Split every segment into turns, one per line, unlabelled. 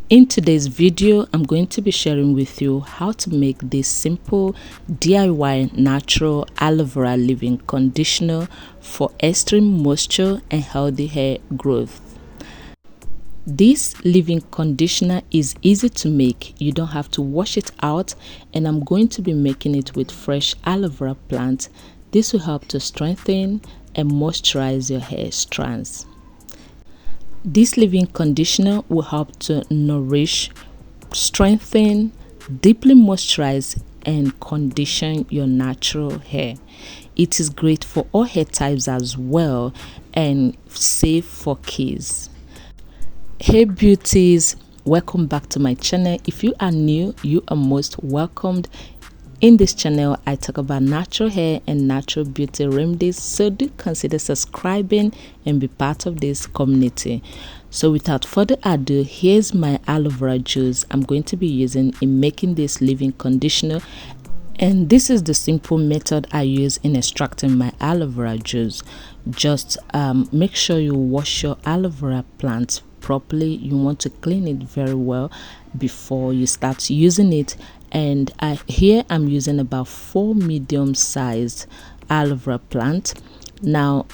In today's video, I'm going to be sharing with you how to make this simple DIY natural aloe vera leave-in conditioner for extreme moisture and healthy hair growth. This leave-in conditioner is easy to make. You don't have to wash it out, and I'm going to be making it with fresh aloe vera plant. This will help to strengthen and moisturize your hair strands. This leave-in conditioner will help to nourish, strengthen, deeply moisturize, and condition your natural hair. It is great for all hair types as well and safe for kids. Hey beauties, welcome back to my channel. If you are new, you are most welcomed. In this channel, I talk about natural hair and natural beauty remedies, so do consider subscribing and be part of this community. So without further ado, here's my aloe vera juice I'm going to be using in making this leave-in conditioner, and this is the simple method I use in extracting my aloe vera juice. Just make sure you wash your aloe vera plant properly. You want to clean it very well before you start using it. And here I'm using about 4 medium-sized aloe vera plant. Now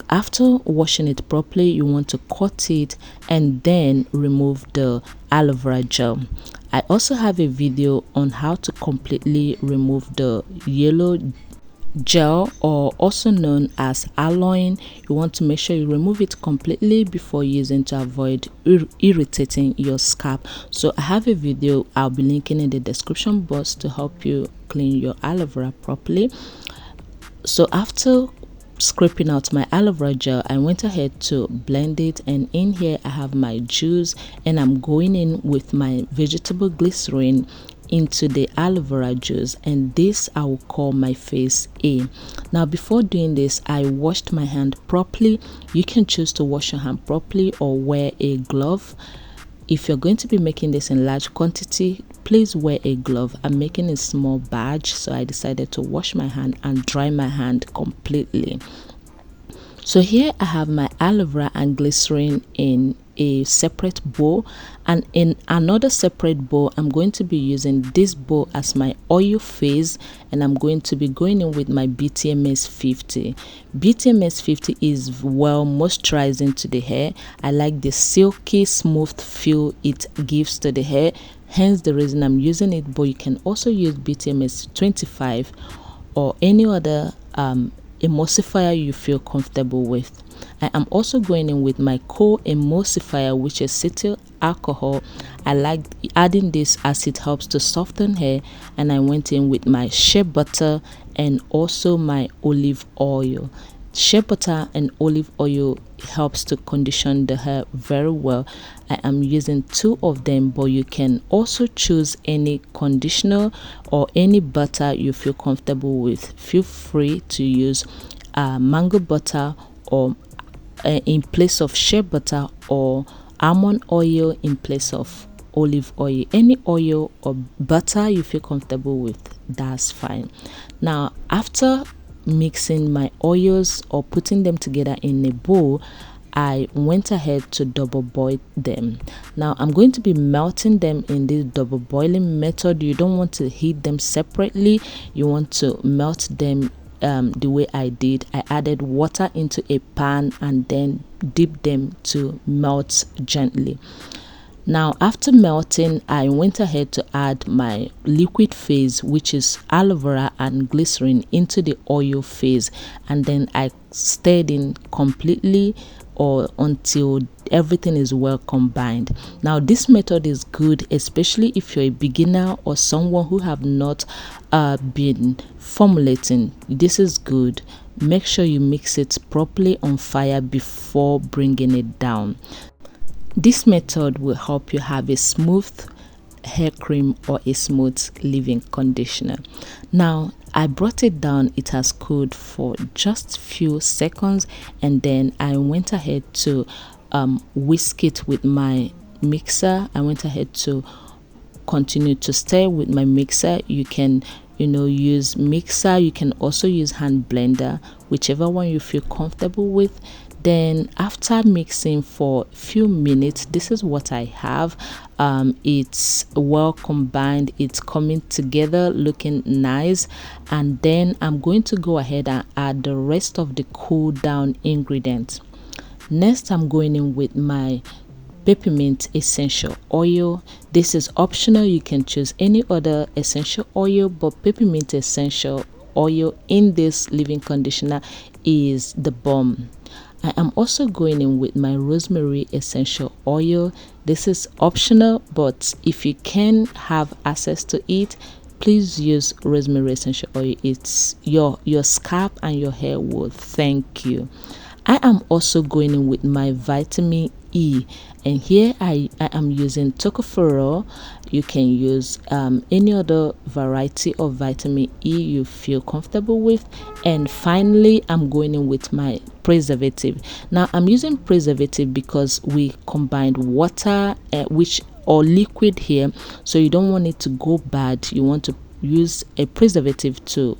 after washing it properly, you want to cut it and then remove the aloe vera gel. I also have a video on how to completely remove the yellow gel, or also known as aloe. You want to make sure you remove it completely before using to avoid irritating your scalp. So I have a video I'll be linking in the description box to help you clean your aloe vera properly. So after scraping out my aloe vera gel, I went ahead to blend it, and in here I have my juice, and I'm going in with my vegetable glycerin into the aloe vera juice, and this I will call my phase A. Now before doing this, I washed my hand properly. You can choose to wash your hand properly or wear a glove. If you're going to be making this in large quantity, please wear a glove. I'm making a small batch, so I decided to wash my hand and dry my hand completely. So here I have my aloe vera and glycerin in a separate bowl, and in another separate bowl I'm going to be using this bowl as my oil phase, and I'm going to be going in with my BTMS 50. BTMS 50 is well moisturizing to the hair. I like the silky smooth feel it gives to the hair, hence the reason I'm using it. But you can also use BTMS 25 or any other emulsifier you feel comfortable with. I am also going in with my co-emulsifier, which is cetyl alcohol. I like adding this as it helps to soften hair, and I went in with my shea butter and also my olive oil. Shea butter and olive oil helps to condition the hair very well. I am using 2 of them, but you can also choose any conditioner or any butter you feel comfortable with. Feel free to use mango butter or in place of shea butter, or almond oil in place of olive oil. Any oil or butter you feel comfortable with, that's fine. Now after mixing my oils or putting them together in a bowl, I went ahead to double boil them. Now I'm going to be melting them in this double boiling method. You don't want to heat them separately. You want to melt them the way I did. I added water into a pan and then dipped them to melt gently. Now after melting, I went ahead to add my liquid phase, which is aloe vera and glycerin, into the oil phase, and then I stirred in completely or until everything is well combined. Now this method is good, especially if you're a beginner or someone who have not been formulating. This is good. Make sure you mix it properly on fire before bringing it down. This method will help you have a smooth hair cream or a smooth leave-in conditioner. Now I brought it down. It has cooled for just few seconds, and then I went ahead to whisk it with my mixer. I went ahead to continue to stir with my mixer. You can use mixer, you can also use hand blender, whichever one you feel comfortable with. Then after mixing for a few minutes, this is what I have. It's well combined, it's coming together, looking nice. And then I'm going to go ahead and add the rest of the cool down ingredients. Next, I'm going in with my peppermint essential oil. This is optional, you can choose any other essential oil, but peppermint essential oil in this leave-in conditioner is the bomb. I am also going in with my rosemary essential oil. This is optional, but if you can have access to it, please use rosemary essential oil. It's your scalp and your hair will thank you. I am also going in with my vitamin E, and here I am using tocopherol. You can use any other variety of vitamin E you feel comfortable with. And finally, I'm going in with my preservative. Now I'm using preservative because we combined water or liquid here, so you don't want it to go bad. You want to use a preservative to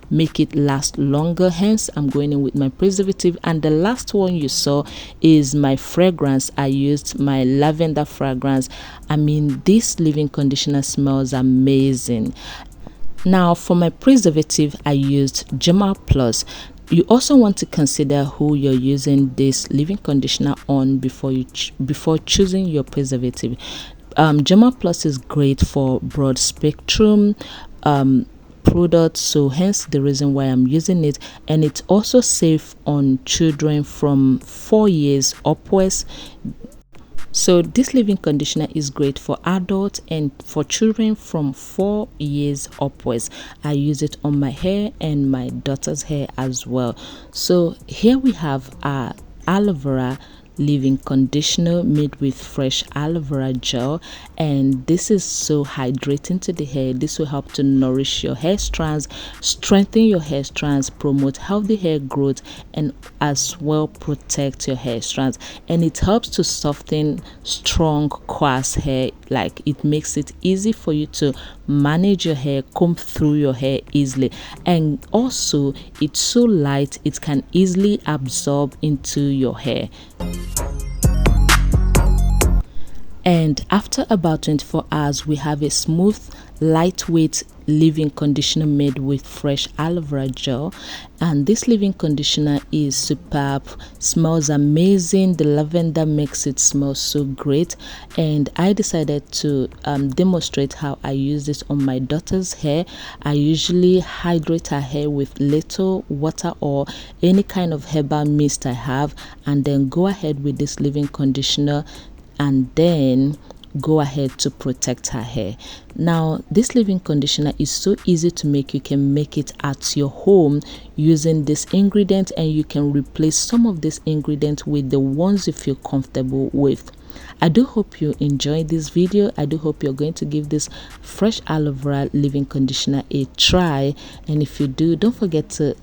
make it last longer. Hence I'm going in with my preservative. And the last one you saw is my fragrance. I used my lavender fragrance. I mean, this leave-in conditioner smells amazing. Now for my preservative, I used Germa Plus. You also want to consider who you're using this leave-in conditioner on before choosing your preservative. Germa Plus is great for broad spectrum products, so hence the reason why I'm using it. And it's also safe on children from 4 years upwards. So this leave-in conditioner is great for adults and for children from 4 years upwards. I use it on my hair and my daughter's hair as well. So here we have our aloe vera leave-in conditioner made with fresh aloe vera gel, and this is so hydrating to the hair. This will help to nourish your hair strands, strengthen your hair strands, promote healthy hair growth, and as well protect your hair strands. And it helps to soften strong coarse hair. Like, it makes it easy for you to manage your hair, comb through your hair easily. And also it's so light, it can easily absorb into your hair. And after about 24 hours, we have a smooth, lightweight leave-in conditioner made with fresh aloe vera gel. And this leave-in conditioner is superb, smells amazing. The lavender makes it smell so great, and I decided to demonstrate how I use this on my daughter's hair. I usually hydrate her hair with little water or any kind of herbal mist I have, and then go ahead with this leave-in conditioner and then go ahead to protect her hair. Now this leave-in conditioner is so easy to make. You can make it at your home using this ingredient, and you can replace some of this ingredient with the ones you feel comfortable with. I do hope you enjoyed this video. I do hope you're going to give this fresh aloe vera leave-in conditioner a try, and if you do, don't forget to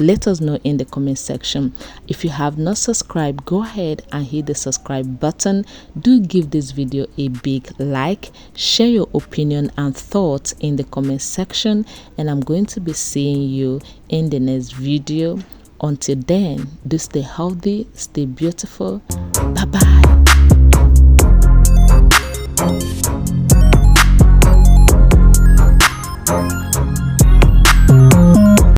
let us know in the comment section. If you have not subscribed, go ahead and hit the subscribe button. Do give this video a big like, share your opinion and thoughts in the comment section, and I'm going to be seeing you in the next video. Until then, do stay healthy, stay beautiful. Bye bye.